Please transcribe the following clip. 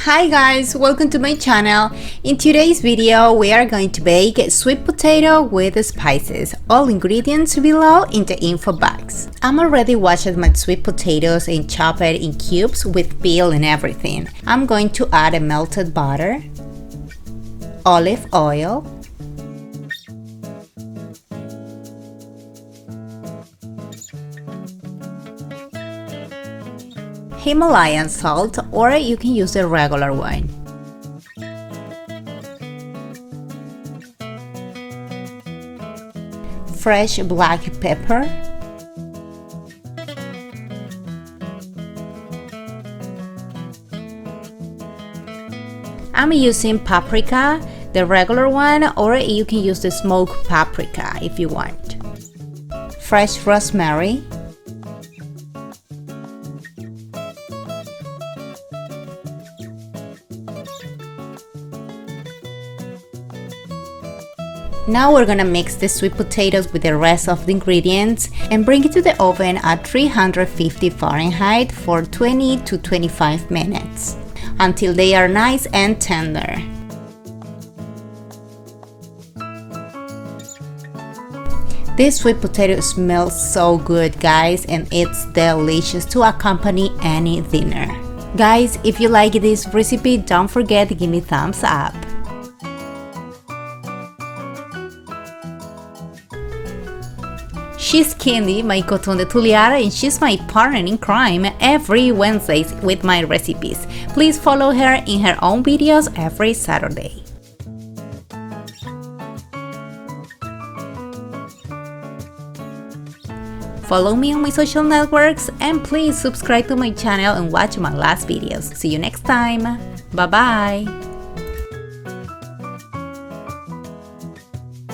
Hi guys, welcome to my channel. In today's video we are going to bake sweet potato with spices. All ingredients below in the info box. I'm already washed my sweet potatoes and chopped it in cubes with peel and everything. I'm going to add a melted butter, olive oil, Himalayan salt, or you can use the regular one. Fresh black pepper. I'm using paprika, the regular one, or you can use the smoked paprika if you want. Fresh rosemary. Now we're gonna mix the sweet potatoes with the rest of the ingredients and bring it to the oven at 350 Fahrenheit for 20 to 25 minutes until they are nice and tender. This sweet potato smells so good, guys, and it's delicious to accompany any dinner. Guys, if you like this recipe, don't forget to give me thumbs up. She's Candy, my coton de Tuliara, and she's my partner in crime every Wednesdays with my recipes. Please follow her in her own videos every Saturday. Follow me on my social networks and please subscribe to my channel and watch my last videos. See you next time. Bye bye.